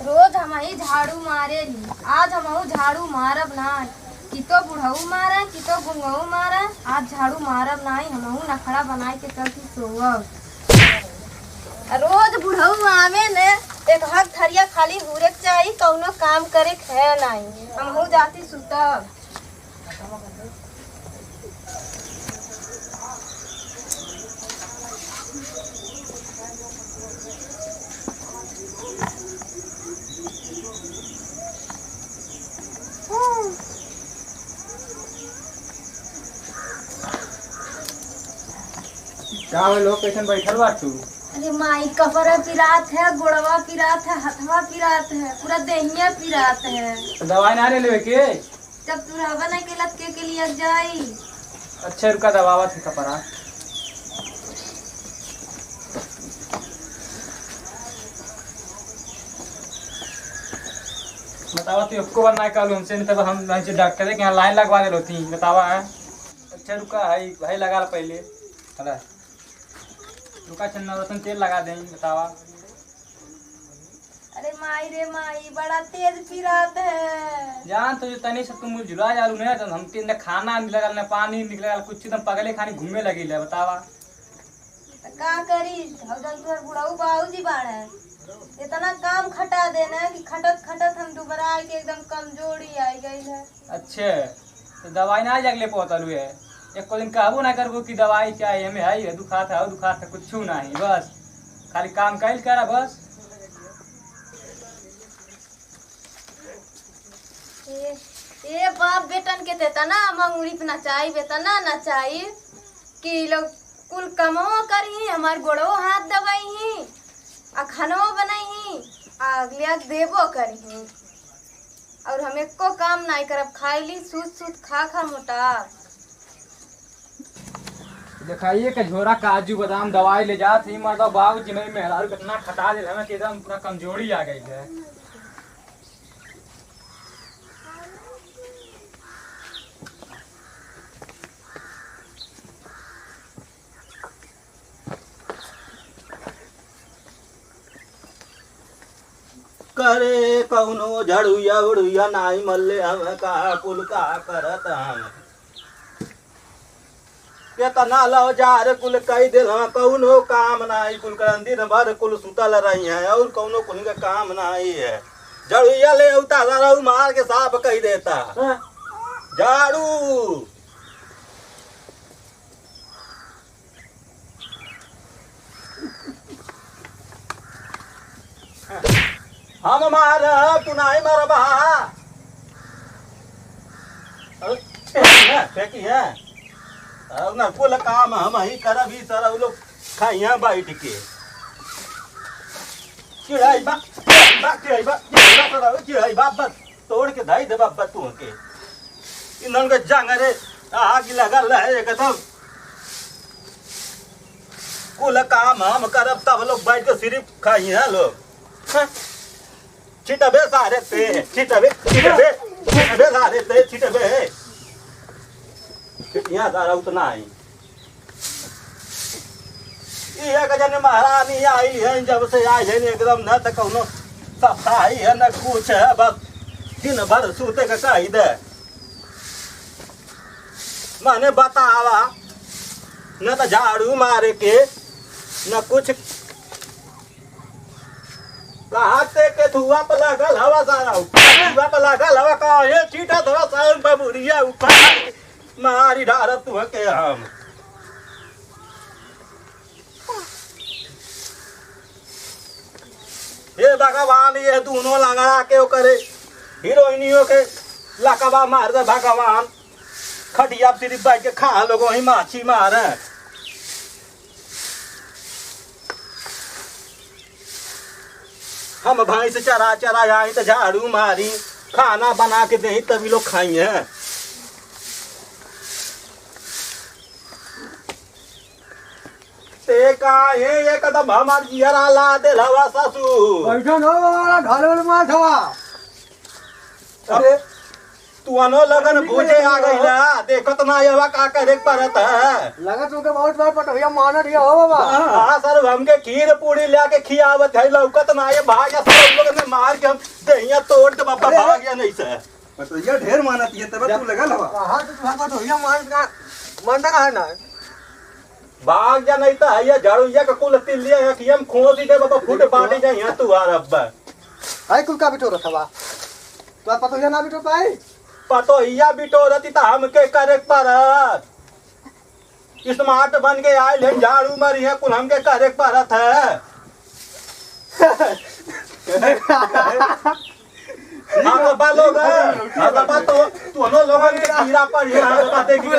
रोज हम ही झाड़ू मारे ली, आज हम झाड़ू मारब ना। कि तो बुढ़ऊ मारे कि तो गुंगऊ मारे, आज झाड़ू मारब नहीं। हम नखड़ा बनाए के चलती सोवब। रोज बुढ़ऊ आवे ने एक हक थरिया खाली हुरे चाहिए, कौनो काम करे खे नहीं। हम जाती सुतब। क्या लोग कैसे बैठल बा तू? अरे माई कपड़ा पिरात है, गोड़वा पिरात है, हथवा पिरात है, पूरा देहिया पिरात है। तो दवाई ना ले के जब तू रहबा नहीं के लत के लिए जाई। अच्छे रुका दबावा थे कपड़ा। बतावा तू आपको बार ना कल हमसे नहीं तब हम डॉक्टर के यहाँ लाइन लगवा दे होती बतावा है। अच्छा रुका है भाई लगा पहले है रुका चन्ना रतन तेल लगा दें बतावा। अरे माई रे माई बड़ा तेज पिरात है। जान तो तनी से तुम झुला जालू नहीं तो हम तीन खाना निकल न पानी निकल कुछ एकदम पगले खानी घूमे लगी ले बतावा। तो का करी तुहर बुढ़ऊ बाबूजी बाड़े इतना काम खटा देना कि खटत खटत हम दुबरा के एकदम कमजोरी आई गई है। अच्छे तो दवाई ना जगले पहुँचलू है एक दिन कहबो ना करबो कि दवाई चाहिए हमें है दुखात है कुछ नहीं बस खाली काम कैल करा बस। ए बाप बेटन के देता ना मंगूरी पे नचाई बेतना नचाई कि लोग कुल कमो करी हमार गोड़ो हाथ दबाई ही आ खानो बनाई अगलिया देबो करी और हम एको काम नहीं करब खाईली सूत सूत खा खा मोटा। दिखाइए के झोरा काजू बादाम दवाई ले जात ही मतलब बाबू जी मेरी मेहरारू कितना खटा दे हमें एकदम पूरा कमजोरी आ गई है। करे कौनो झड़ुया उड़ुया नाई मल्ले हम का कुल का करत हम केतना लो जार कुल कई दिल हम कौनो काम नाई कुल कर दिन भर कुल सुतल रही है और कौनो कुल का काम नाई है। झड़ुया ले उता रहू मार के साफ कही देता झाड़ू हम मार तू नहीं मरबा फेंकी है ना कुल काम हम ही करब ही सर लोग खाइया बैठ के चिड़ाई बा चिड़ाई बा बस तोड़ के धाई दे बाबा तू के इन्होंने के जंग रे आग लगल है एकदम कुल काम हम करब तब लोग बैठ के सिर्फ खाइया लोग छिटबे सारे पे छिटबे सारे पे छिटबे यहाँ सारा उतना ही ये जन महारानी आई है जब से आई है एकदम न तो कौनो सफाई है न कुछ है बस दिन भर सूते का कही दे माने बतावा न तो झाड़ू मारे के न कुछ कहते के धुआं पर लगल हवा सारा धुआं पर लगल हवा का ये चीटा धवा साउन बबुरिया ऊपर मारी ढारत तू के हम ये भगवान ये दोनों लगा के करे हीरोइनियों के लकवा मार दे भगवान खटिया सिर्फ बैठ के खा लोगों ही माछी मारे हम भैंस चरा चरा आई तो झाड़ू मारी खाना बना के दे तभी लोग खाई हैं। ते का ये एकदम हमार जियरा ला दे लवा ससुर बैठन हो घर में थवा। अरे तुअनो लगन भूजे आ गईला देखत ना यवा का करे परत है लगा तुमके बहुत बार पटोया मानत ये हो बाबा। हां सर हमके खीर पूरी लेके खियावत है लौकत ना ये भाग या सब लोग ने मार के हम दहिया तोड़ के बाबा भाग गया नहीं से पटोहिया ढेर मानत है तब तू लगल हवा। कहां तो तुम पटोया मानता कहां ना भाग जा नहीं तो है झाड़ूया का कुल तिल्लिया है कि हम खोसी दे बाबा फुट बाटी जाए यहाँ तू आ रब्बा हाय कुल का बिटो रखवा तो पटोया ना बिटो पाई पतोहिया बिटो रती तो हमके करे परत स्मार्ट बन के आए ले झाड़ू मरी है कुल हमके करे परत है हाँ बाबा लोग हाँ बाबा तो दोनों लोगों के कीड़ा पड़ी है हाँ बाबा देखी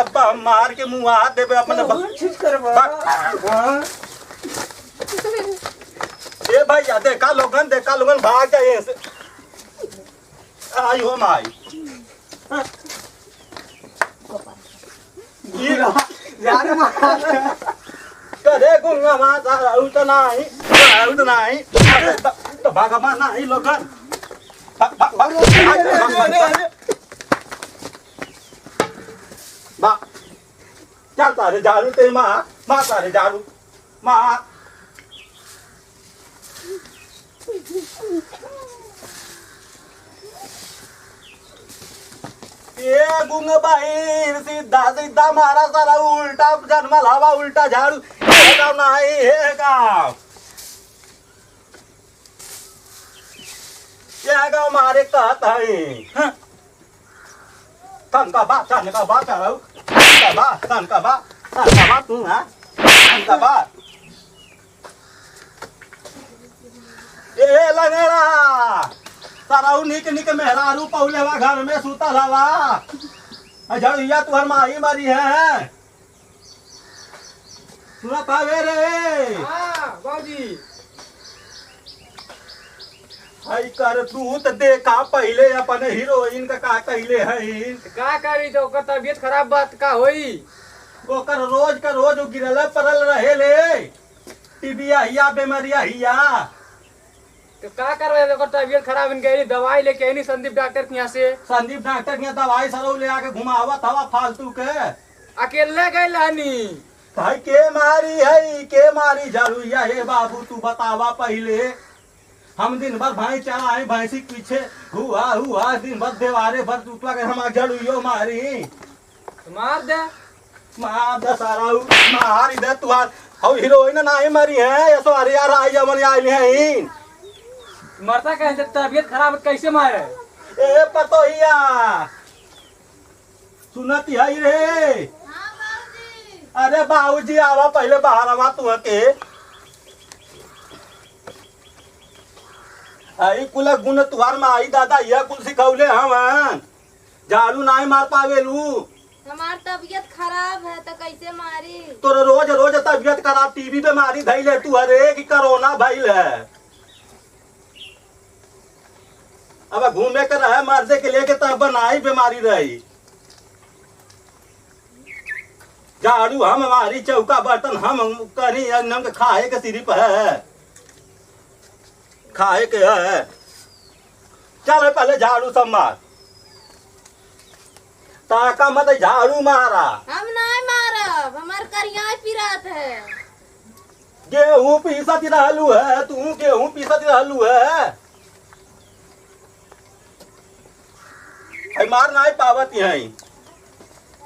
अब्बा मार के मुँह हाथ देवे अपने ए भैया देखा लोगन भाग जाए आई हो माई करे गुंगा माता उतना ही तो भागमा नहीं लोगन बा चल तारे झाड़ू ते माँ तारे झाड़ू माँ ये गुंग बाई सीधा सीधा मारा सारा उल्टा जन्मल हवा उल्टा झाड़ू नहीं है गाँव ये गाँव मारे कहता है तन का बात चढ़ाऊ तन का बात तू है तन का बात ए लगेड़ा सारा निक निक मेहरारू पौलेवा घर में सुतल हवा झड़िया तुहर माही मरी है सुनत हवे रे हां बाबूजी हई कर तू तो देखा पहले अपन हीरोइन का कहले है का करी तो ओकर तबीयत खराब बात का होई ओकर रोज का रोज गिरल पड़ल रहे ले टीबिया हिया बीमारिया हिया तो का करवे ओकर तबीयत खराब इन गई दवाई लेके आनी संदीप डॉक्टर के यहाँ से संदीप डॉक्टर के दवाई सरौ ले आके घुमावत हवा फालतू के अकेले गई लानी भाई के मारी झाड़ूया हे बाबू तू बतावा पहले हम दिन भर भैंस चराए भैंसी पीछे हुआ दिन भर देवारे भर टूटवा के हम झाड़ूयो मारी मार दे सारा मार दे तुहार और हीरोइन नहीं मरी है ऐश्वर्या राय जमन आइल है मरता कहे तबीयत खराब कैसे मारे ए पतोहिया सुनती है रे अरे बाबूजी आवा पहले बाहर आवा तू के आई कुल गुण तुहार माई दादा यह कुल सिखौले हम झाड़ू नहीं मार पावेलू हमार तबीयत खराब है तो कैसे मारी तोर रोज तबीयत खराब टीवी पे मारी धैले तू अरे कि कोरोना भइल है अब घूमे के रहे मर्दे के लेके तब बनाई बीमारी रही झाड़ू हम हमारी चौका बर्तन हम करी नम खाए के सिर्फ है खाए के है चल पहले झाड़ू सब मार ताका मत झाड़ू मारा हम नहीं मारब हमार करिया पिरात है गेहूं पीसत रहलू है तू गेहूं पीसत रहलू है मार नहीं पावत है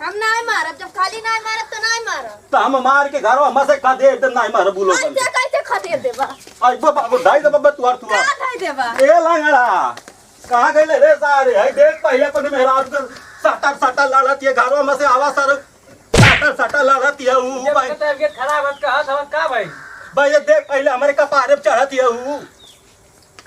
हम नहीं मारब जब खाली नहीं मारब तो नहीं मारब तो हम मार के घर में से खा दे नहीं मार बोलो कैसे कैसे खदे देबा आई बाबा दाई दे बाबा तुआर का खाई देबा ए लंगड़ा कहां गइले रे सारे है देख पहले अपन मेहराज के सटा लड़त ये घरों में से आवाज सर सटा लड़त ये ऊ भाई तबीयत खराब है का भाई भाई ये देख पहले हमारे कपारे पे चढ़त ये ऊ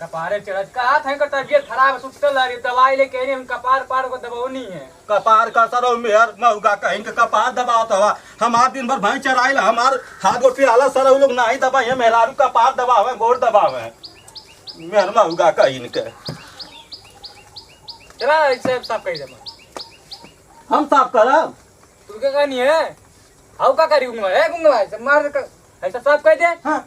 कपारे चढ़त का थे कर तबीयत खराब सुतल रही दवाई लेके आनी हम कपार पार को दबावनी है कपार का सरो मेहर मऊगा कहीं के कपार दबावत हवा हमार दिन भर भैंस चराइल हमार हाथ गोड़ पिराला सरो लोग नहीं दबाए मेहरारू कपार दबावे गोड़ दबावे मेहर मऊगा कहीं के चला इसे सब कह दे हम साफ करब तू क्या कहनी है हाउ का करी गुंगवा है गुंगवा सब मार ऐसा सब कह दे हां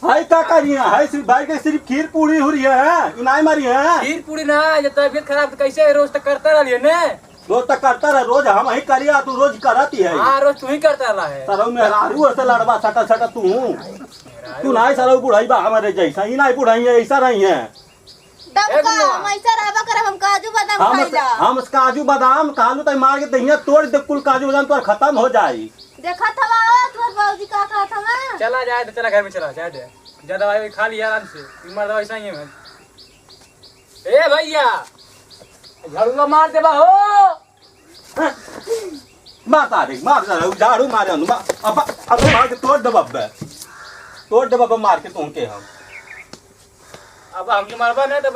हाय का करिए हाय सिर्फ भाई के सिर्फ खीर पूरी हो रही है इनाई मारी है खीर पूरी ना जब तबियत खराब तो कैसे रोज तक करता रहिए ने। रोज तक करता रहे रोज हम ही करिया तू रोज करती है हाँ रोज तू ही करता रहा है। सरऊ मेहरारू से लड़वा सटा सटा तू ना सरऊ बुढ़ाई बा हमारे जैसा ही ना बुढ़ाई है ऐसा नहीं है। डबका हम ऐसा रहबा करब हम काजू बादाम खाइला। हम काजू बादाम कालू तक मार के दहिया तोड़ दे कुल काजू बादाम तो खत्म हो जाई। देखा था तोर बाबूजी का कहा था ना। चला जाए तो चला घर में चला जाए दे जा दवाई खा लिया आराम से बीमार दवाई ऐसा ही है। ए भैया झाड़ू मार दे हो माता रे मार जा झाड़ू मारे अब मार के तोड़ दबब मार के तुमके हम अब हमके मारबा नहीं तो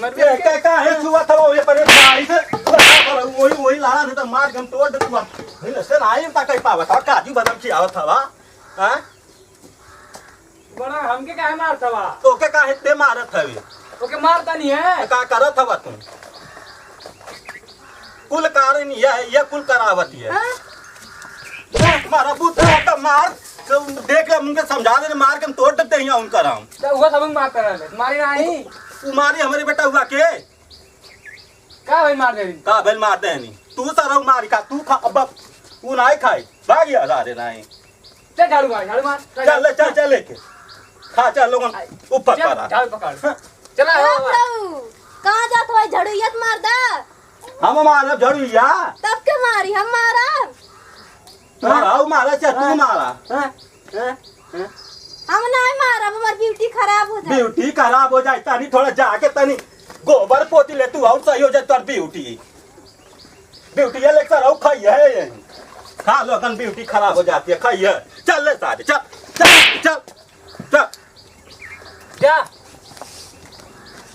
मर ये का है छुआ था वो ये पर गाड़ी से वही लाना नहीं तो मार के हम तोड़ दे तू नहीं से नहीं ता कई पावा था काजू बादाम की आवत था हां बड़ा हमके काहे मारता बा तो के काहे ते मारत हवे ओके मारता नहीं है का करत हवा तुम कुल कारण ये कुल करावती है मारा बूता तो मार तो देख ले मुझे समझा दे मार के हम तोड़ देते हैं उनका हम तो हुआ सब मार कर रहे तुम्हारी नहीं तुम्हारी हमारे बेटा हुआ के का भाई मार दे का बेल मार दे नहीं तू सारा मारी का तू खा अब तू नहीं खाई भाग या रे नहीं चल झाड़ू मार चल लेके खा चल लोगन ऊपर पड़ा झाड़ू पकड़ चला कहां जात हो झड़ुयत मार दा हम मारब झड़ुया तब के मारी हम मारा मारा चाहे तू मारा हम नहीं मारा हमारी ब्यूटी खराब हो जाए। ब्यूटी खराब हो जाए तनी थोड़ा जाके तनी गोबर पोती ले तू और सही हो जाए तर ब्यूटी ये लेकर आओ खाई है खा लो अगन ब्यूटी खराब हो जाती है खाई है चल ले सारे चल चल चल चल जा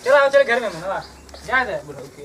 चला चल घर में मनवा जा दे बुढ़ऊ के